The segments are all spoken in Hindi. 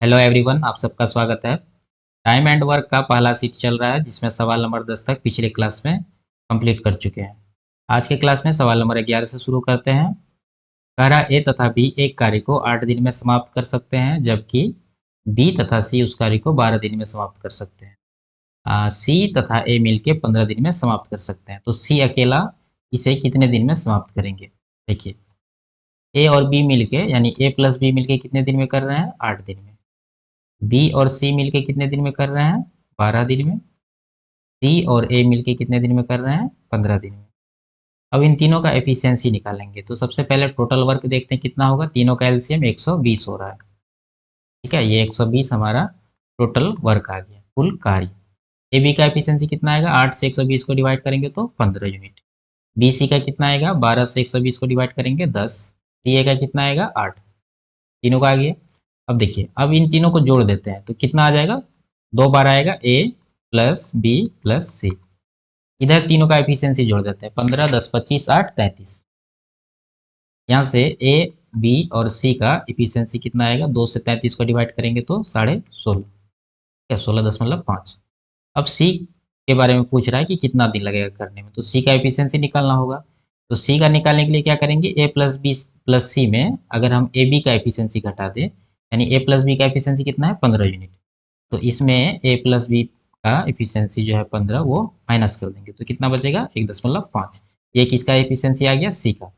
हेलो एवरीवन, आप सबका स्वागत है। टाइम एंड वर्क का पहला सीट चल रहा है जिसमें सवाल नंबर 10 तक पिछले क्लास में कंप्लीट कर चुके हैं। आज के क्लास में सवाल नंबर 11 से शुरू करते हैं। कह रहा ए तथा बी एक कार्य को 8 दिन में समाप्त कर सकते हैं, जबकि बी तथा सी उस कार्य को 12 दिन में समाप्त कर सकते हैं। सी तथा ए मिलके 15 दिन में समाप्त कर सकते हैं। तो सी अकेला इसे कितने दिन में समाप्त करेंगे? देखिए, ए और बी मिलके यानी ए प्लस बी मिलके कितने दिन में कर रहे हैं? 8 दिन में। बी और सी मिलके कितने दिन में कर रहे हैं? 12 दिन में। सी और ए मिलके कितने दिन में कर रहे हैं? 15 दिन में। अब इन तीनों का एफिशिएंसी निकालेंगे। तो सबसे पहले टोटल वर्क देखते हैं कितना होगा। तीनों का एलसीएम 120 हो रहा है। ठीक है, ये 120 हमारा टोटल वर्क आ गया, कुल कार्य। ए बी का एफिशिएंसी कितना आएगा? 8 से 120 को डिवाइड करेंगे तो 15 यूनिट। बी सी का कितना आएगा? 12 से 120 को डिवाइड करेंगे 10। सी ए का कितना आएगा? 8। तीनों का आ गया। अब देखिए, अब इन तीनों को जोड़ देते हैं तो कितना आ जाएगा? 2 बार आएगा ए प्लस बी प्लस सी। इधर तीनों का एफिशिएंसी जोड़ देते हैं। 15 10 25 8 33। यहाँ से ए बी और सी का एफिशिएंसी कितना आएगा? 2 से 33 को डिवाइड करेंगे तो 16.5। क्या 16.5। अब सी के बारे में पूछ रहा है कि कितना दिन लगेगा करने में। तो सी का एफिशिएंसी निकालना होगा। तो सी का निकालने के लिए क्या करेंगे? ए प्लस बी प्लस सी में अगर हम ए बी का एफिशिएंसी घटा दें, यानी ए प्लस बी का एफिशिएंसी कितना है? 15 यूनिट। तो इसमें ए प्लस बी का एफिशिएंसी जो है 15, वो माइनस कर देंगे तो कितना बचेगा? 1.5। ये किसका एफिशिएंसी आ गया? सी का।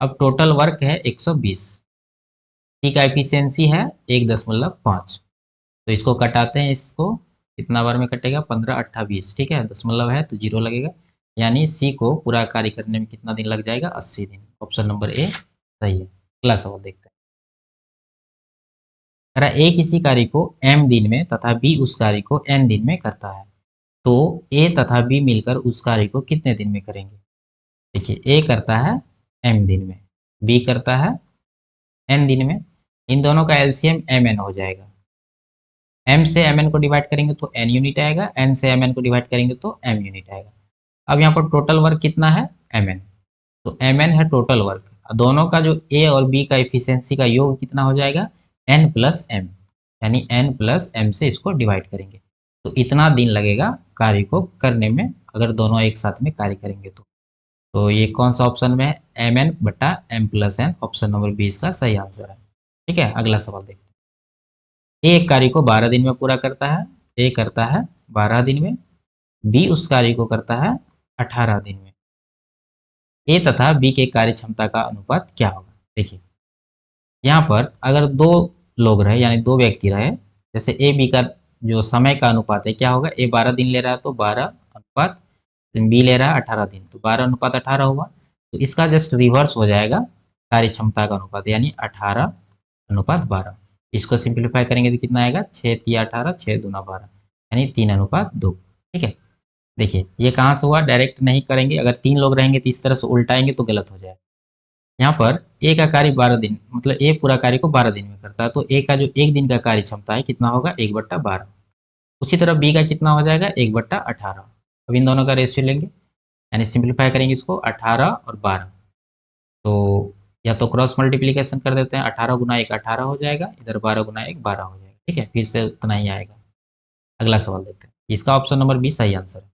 अब टोटल वर्क है 120। सी का एफिशिएंसी है 1.5। तो इसको कटाते हैं। इसको कितना बार में कटेगा? 15 8 20। ठीक है, दशमलव है तो जीरो लगेगा। यानी सी को पूरा कार्य करने में कितना दिन लग जाएगा? 80 दिन। ऑप्शन नंबर ए सही है। अगला सवाल देखते हैं। कह रहा ए किसी कार्य को m दिन में तथा बी उस कार्य को n दिन में करता है, तो ए तथा बी मिलकर उस कार्य को कितने दिन में करेंगे? देखिए, ए करता है m दिन में, बी करता है n दिन में। इन दोनों का एलसीएम mn हो जाएगा। m से mn को डिवाइड करेंगे तो n यूनिट आएगा, n से mn को डिवाइड करेंगे तो m यूनिट आएगा। अब यहाँ पर टोटल वर्क कितना है? mn। तो mn है टोटल वर्क। दोनों का जो a और b का एफिशिएंसी का योग कितना हो जाएगा? n plus m। यानी n प्लस m से इसको डिवाइड करेंगे तो इतना दिन लगेगा कार्य को करने में, अगर दोनों एक साथ में कार्य करेंगे तो। तो ये कौन सा ऑप्शन में है? mn बटा m plus n। Option number 20 का सही आंसर है। ठीक है, अगला सवाल देखते हैं। ए एक कार्य को 12 दिन में पूरा करता है। ए करता है 12 दिन में। बी उस कार्य को करता है 18 दिन में। ए तथा बी के कार्य क्षमता का अनुपात क्या होगा? देखिए, यहाँ पर अगर दो लोग रहे यानी दो व्यक्ति रहे, जैसे ए बी का जो समय का अनुपात है क्या होगा? ए 12 दिन ले रहा है तो 12 अनुपात बी ले रहा है 18 दिन, तो 12 अनुपात 18 हुआ। तो इसका जस्ट रिवर्स हो जाएगा कार्य क्षमता का अनुपात, यानी 18 अनुपात 12। इसको सिंप्लीफाई करेंगे तो कितना आएगा? 6 तिया 18 6 दूना 12, यानी 3 अनुपात 2। ठीक है, देखिए ये कहाँ से हुआ? डायरेक्ट नहीं करेंगे, अगर तीन लोग रहेंगे तो इस तरह से उल्टाएंगे तो गलत हो जाएगा। यहाँ पर ए का कार्य 12 दिन, मतलब ए पूरा कार्य को 12 दिन में करता है, तो ए का जो एक दिन का कार्य क्षमता है कितना होगा? 1/12। उसी तरह बी का कितना हो जाएगा? 1/18। अब इन दोनों का रेशियो लेंगे, यानी सिंप्लीफाई करेंगे इसको 18 और 12। तो या तो क्रॉस मल्टीप्लीकेशन कर देते हैं। 18 गुना 1 18 हो जाएगा, इधर 12 गुना 1 12 हो जाएगा। ठीक है, फिर से उतना ही आएगा। अगला सवाल देखते हैं। इसका ऑप्शन नंबर बी सही आंसर है।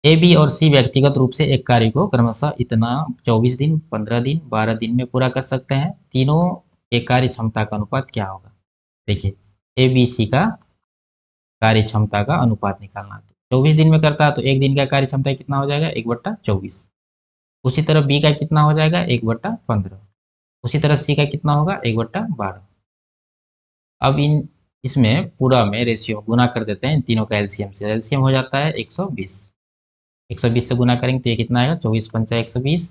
ए बी और सी व्यक्तिगत रूप से एक कार्य को क्रमशः इतना 24 दिन 15 दिन 12 दिन में पूरा कर सकते हैं। तीनों के कार्य क्षमता का अनुपात क्या होगा? देखिए, ए बी सी का कार्य क्षमता का अनुपात निकालना है। तो 24 दिन में करता है तो एक दिन का कार्य क्षमता कितना हो जाएगा? 1/24। उसी तरह बी का कितना हो जाएगा? 1/15। उसी तरह सी का कितना होगा? 1/12। अब इन इसमें पूरा में रेशियो गुना कर देते हैं इन तीनों का एलसीएम से। एलसीएम हो जाता है 120। 120 से गुना करेंगे तो ये कितना आएगा? 24 पंचा 120,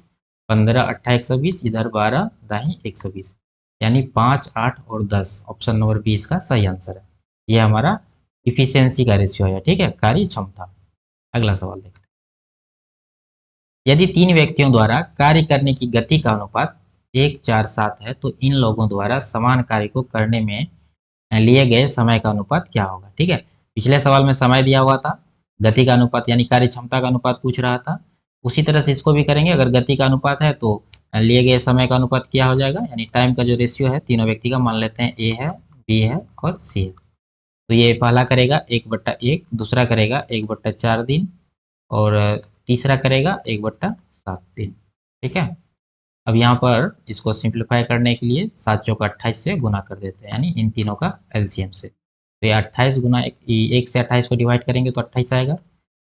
15 अट्ठा 120, इधर 12 दाही 120, यानी 5 8 और 10। ऑप्शन नंबर 20 का सही आंसर है। ये हमारा इफिशियंसी का रेशियो है। ठीक है, कार्य क्षमता। अगला सवाल देखते हैं। यदि तीन व्यक्तियों द्वारा कार्य करने की गति का अनुपात 1:4:7 है, तो इन लोगों द्वारा समान कार्य को करने में लिए गए समय का अनुपात क्या होगा? ठीक है, पिछले सवाल में समय दिया हुआ था, गति का अनुपात यानी कार्य क्षमता का अनुपात पूछ रहा था। उसी तरह से इसको भी करेंगे। अगर गति का अनुपात है तो लिए गए समय का अनुपात क्या हो जाएगा, यानी टाइम का जो रेशियो है तीनों व्यक्ति का, मान लेते हैं ए है, बी है और सी है। तो ये पहला करेगा 1/1, दूसरा करेगा 1/4 दिन, और तीसरा करेगा 1/7 दिन। ठीक है। अब यहाँ पर इसको सिंप्लीफाई करने के लिए 7 चौका 28 से गुना कर देते हैं, यानी इन तीनों का एलसीएम से। तो ये 28 गुना 1 से 28 को डिवाइड करेंगे तो 28 आएगा,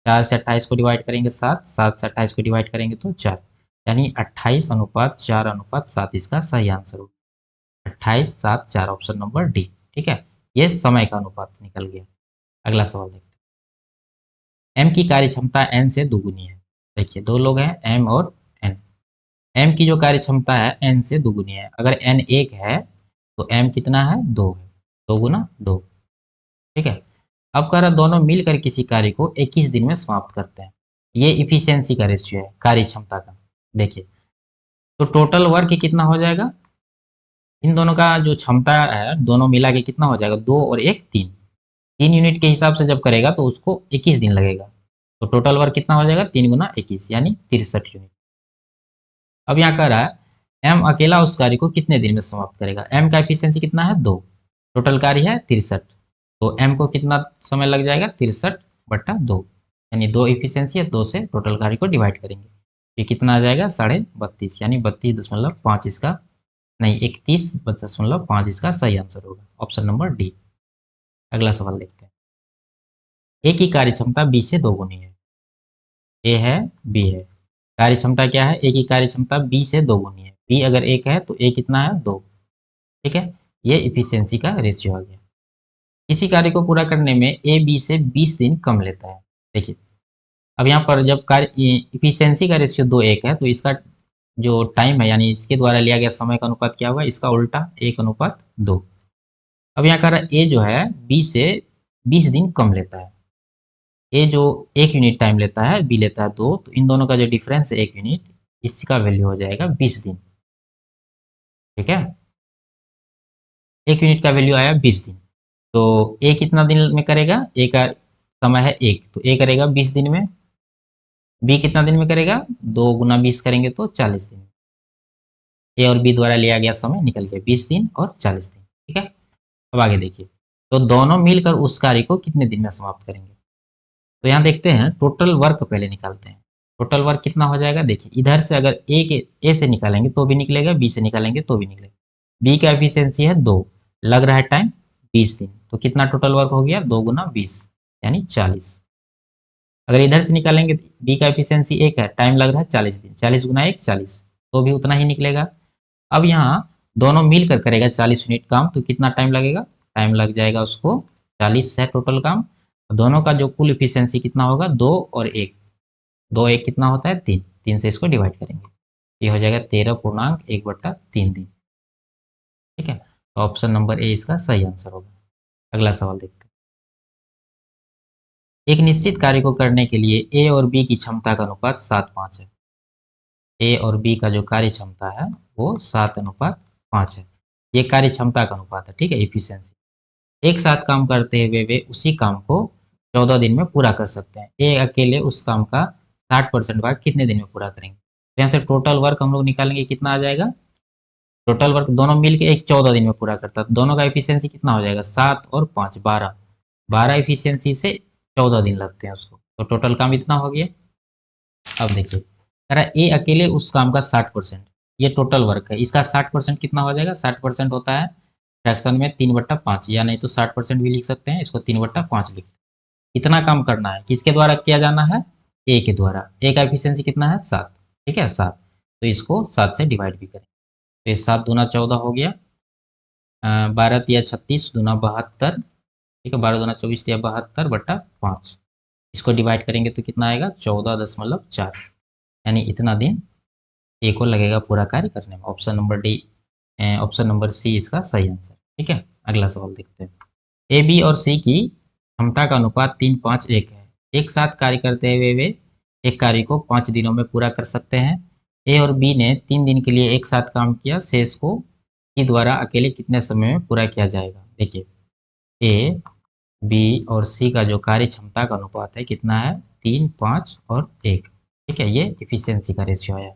4 से 28 को डिवाइड करेंगे 7, 7 से 28 को डिवाइड करेंगे तो 4, यानी 28:4:7 इसका सही आंसर होगा। 28:7:4 ऑप्शन नंबर डी। ठीक है, ये समय का अनुपात निकल गया। अगला सवाल देखते हैं। एम की कार्य क्षमता एन से दोगुनी है। देखिए दो लोग हैं एम और एन। एम की जो कार्य क्षमता है एन से दोगुनी है। अगर एन 1 है तो एम कितना है, 2 है, 2 गुना 2। ठीक है। अब कह रहा दोनों मिलकर किसी कार्य को 21 दिन में समाप्त करते हैं। ये इफिशियंसी का रेशियो है कार्य क्षमता का। देखिए तो टोटल वर्क कितना हो जाएगा, इन दोनों का जो क्षमता है दोनों मिला के कितना हो जाएगा, 2 और 1 3। 3 यूनिट के हिसाब से जब करेगा तो उसको 21 दिन लगेगा। तो टोटल वर्क कितना हो जाएगा, 3 गुना 21 यानी 63 यूनिट। अब यहाँ कह रहा है एम अकेला उस कार्य को कितने दिन में समाप्त करेगा। एम का एफिशिएंसी कितना है, 2, टोटल कार्य है 63, तो एम को कितना समय लग जाएगा, 63/2, यानी 2 एफिशिएंसी है, 2 से टोटल कार्य को डिवाइड करेंगे, ये कितना आ जाएगा 32.5, यानी 32.5 इसका, नहीं 31.5 इसका सही आंसर होगा, ऑप्शन नंबर डी। अगला सवाल देखते हैं। ए की कार्य क्षमता बी से दोगुनी है। ए है, बी है, कार्य क्षमता क्या है, ए की कार्य क्षमता बी से दोगुनी है। बी अगर 1 है तो ए कितना है, 2। ठीक है, ये इफिशियंसी का रेशियो आ गया। किसी कार्य को पूरा करने में ए बी से 20 दिन कम लेता है। देखिए अब यहाँ पर जब कार्य इफिशियंसी का रेशियो 2:1 है तो इसका जो टाइम है यानी इसके द्वारा लिया गया समय का अनुपात क्या होगा, इसका उल्टा 1:2। अब यहाँ कह रहा है ए जो है बी से 20 दिन कम लेता है। ए जो 1 यूनिट टाइम लेता है, बी लेता है 2, तो इन दोनों का जो डिफरेंस है 1 यूनिट, इसका वैल्यू हो जाएगा 20 दिन। ठीक है, 1 यूनिट का वैल्यू आया 20 दिन। तो ए कितना दिन में करेगा, ए का समय है 1, तो ए करेगा 20 दिन में। बी कितना दिन में करेगा, 2 गुना 20 करेंगे तो 40 दिन। ए और बी द्वारा लिया गया समय निकल गया 20 दिन और 40 दिन। ठीक है, अब आगे देखिए, तो दोनों मिलकर उस कार्य को कितने दिन में समाप्त करेंगे। तो यहाँ देखते हैं टोटल वर्क पहले निकालते हैं। टोटल वर्क कितना हो जाएगा, देखिए इधर से अगर ए से निकालेंगे तो भी निकलेगा, बी से निकालेंगे तो भी निकलेगा। बी का एफिशिएंसी है 2, लग रहा है टाइम 20 दिन, तो कितना टोटल वर्क हो गया, 2 गुना 20 यानी 40। अगर इधर से निकालेंगे, बी का एफिशिएंसी 1 है, टाइम लग रहा है 40 दिन, 40 गुना 1 40, तो भी उतना ही निकलेगा। अब यहाँ दोनों मिलकर करेगा 40 यूनिट काम, तो कितना टाइम लगेगा, टाइम लग जाएगा उसको 40 है टोटल काम। दोनों का जो कुल इफिशियंसी कितना होगा, 2 और 1, 2 1 कितना होता है, 3, 3 से इसको डिवाइड करेंगे, ये हो जाएगा 13.1/3 दिन। ठीक है, तो ऑप्शन नंबर ए इसका सही आंसर होगा। अगला सवाल देखते हैं। एक निश्चित कार्य को करने के लिए ए और बी की क्षमता का अनुपात 7:5 है। ए और बी का जो कार्य क्षमता है वो 7:5 है। ये कार्य क्षमता का अनुपात है, ठीक है, इफिशियंसी। एक साथ काम करते हुए वे उसी काम को 14 दिन में पूरा कर सकते हैं। ए अकेले उस काम का 60% भाग कितने दिन में पूरा करेंगे। तो यहाँ से टोटल वर्क हम लोग निकालेंगे, कितना आ जाएगा, टोटल वर्क दोनों मिलके एक 14 दिन में पूरा करता है। दोनों का एफिशिएंसी कितना हो जाएगा, 7 और 5 12, 12 एफिशिएंसी से 14 दिन लगते हैं उसको, तो टोटल काम इतना हो गया। अब देखिए कह रहा है ए अकेले उस काम का 60%, ये टोटल वर्क है, इसका 60% कितना हो जाएगा, 60% होता है फ्रैक्शन में 3/5, या नहीं तो 60% भी लिख सकते हैं, इसको 3/5 लिखते हैं। इतना काम करना है, किसके द्वारा किया जाना है, ए के द्वारा। ए का एफिशिएंसी कितना है, 7। ठीक है 7, तो इसको 7 से डिवाइड भी करें, तो ये 7 दूना 14 हो गया, 12 तिया 36 दूना 72। ठीक है, 12 दूना 24 तिया 72/5, इसको डिवाइड करेंगे तो कितना आएगा, 14.4, यानी इतना दिन ए को लगेगा पूरा कार्य करने में। Option number D, option number C इसका सही आंसर। ठीक है, अगला सवाल देखते हैं। ए बी और सी की क्षमता का अनुपात 3:5:1 है। एक साथ कार्य करते हुए वे एक कार्य को 5 दिनों में पूरा कर सकते हैं। ए और बी ने 3 दिन के लिए एक साथ काम किया, शेष को सी द्वारा अकेले कितने समय में पूरा किया जाएगा। देखिए ए बी और सी का जो कार्य क्षमता का अनुपात है कितना है, 3 5 और 1। ठीक है, ये इफिशियंसी का रेशियो है।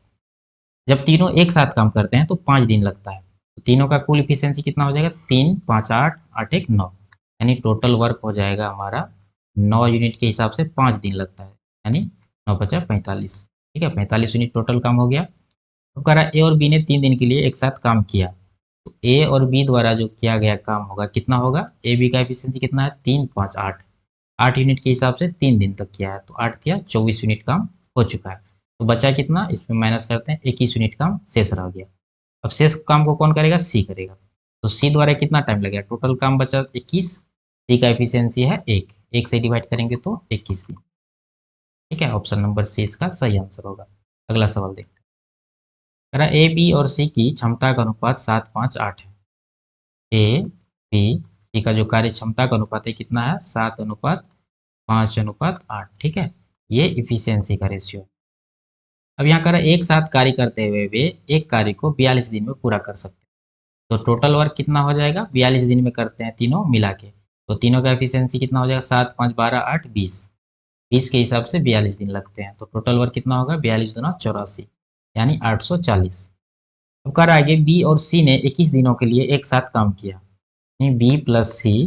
जब तीनों एक साथ काम करते हैं तो 5 दिन लगता है। तो तीनों का कुल इफिशियंसी कितना हो जाएगा? 3 5 8 8 1 9, यानी टोटल वर्क हो जाएगा हमारा 9 यूनिट के हिसाब से 5 दिन लगता है, यानी 9 बचा 45। ठीक है, 45 यूनिट टोटल काम हो गया। तो कह रहा ए और बी ने 3 दिन के लिए एक साथ काम किया। तो ए और बी द्वारा जो किया गया काम होगा कितना होगा? ए बी का एफिशिएंसी कितना है? 3 5 8, 8 यूनिट के हिसाब से 3 दिन तक किया है, तो 8 किया 24 यूनिट काम हो चुका है। तो बचा कितना? इसमें माइनस करते हैं, 21 यूनिट काम शेष रह गया। अब शेष काम को कौन करेगा? सी करेगा। तो सी द्वारा कितना टाइम लगेगा? टोटल काम बचा 21, सी का एफिशिएंसी है 1, 1 से डिवाइड करेंगे तो 21 दिन। ठीक है, ऑप्शन नंबर सी इसका सही आंसर होगा। अगला सवाल देखते हैं। कह रहा ए बी और सी की क्षमता का अनुपात 7 5 8 है। ए बी सी का जो कार्य क्षमता का अनुपात है कितना है? 7:5:8। ठीक है, ये इफिशियंसी का रेशियो है। अब यहाँ कर एक साथ कार्य करते हुए वे एक कार्य को 42 दिन में पूरा कर सकते हैं। तो टोटल वर्क कितना हो जाएगा? 42 दिन में करते हैं तीनों मिला के। तो तीनों का एफिशिएंसी कितना हो जाएगा? 7 5 12 8 20, 20 के हिसाब से 42 दिन लगते हैं। तो टोटल वर्क कितना होगा? 42 दूना 84, यानी 840। अब कर आगे बी और सी ने 21 दिनों के लिए एक साथ काम किया। बी प्लस सी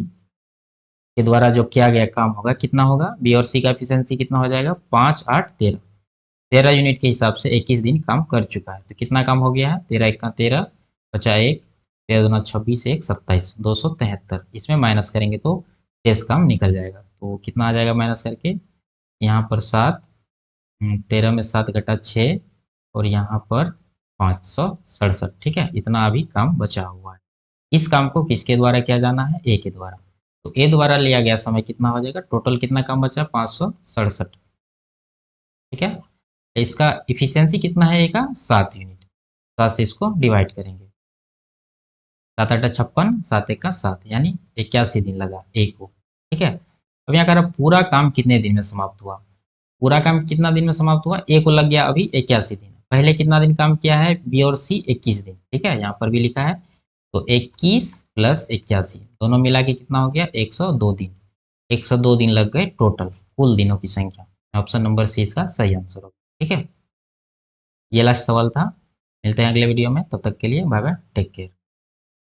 के द्वारा जो किया गया काम होगा कितना होगा? बी और सी का एफिशिएंसी कितना हो जाएगा? 5 8 13, 13 यूनिट के हिसाब से 21 दिन काम कर चुका है। तो कितना काम हो गया है? 13 1 का 13, बचा 1, 13 दूना 26, 1 27, 273। इसमें माइनस करेंगे तो शेष काम निकल जाएगा। तो कितना आ जाएगा माइनस करके? यहाँ पर 7, 13 में 7 घटा 6, और यहाँ पर 567। ठीक है, इतना अभी काम बचा हुआ है। इस काम को किसके द्वारा किया जाना है? ए के द्वारा। तो ए द्वारा लिया गया समय कितना हो जाएगा? टोटल कितना काम बचा? 567। ठीक है, इसका इफिशियंसी कितना है ए का? 7 यूनिट। 7 से इसको डिवाइड करेंगे, 7 8 56, 7 1 का 7, यानी 81 दिन लगा ए को। ठीक है, अब यहाँ कह रहा पूरा काम कितने दिन में समाप्त हुआ? पूरा काम कितना दिन में समाप्त हुआ? ए को लग गया अभी 81 दिन। पहले कितना दिन काम किया है? बी और सी 21 दिन। ठीक है, यहाँ पर भी लिखा है। तो 21 प्लस 81 दोनों मिला के कितना हो गया? 102 दिन। 102 दिन लग गए टोटल, कुल दिनों की संख्या। ऑप्शन नंबर सी इसका सही आंसर होगा। ठीक है, ये लास्ट सवाल था। मिलते हैं अगले वीडियो में, तब तक के लिए बाय बाय, टेक केयर।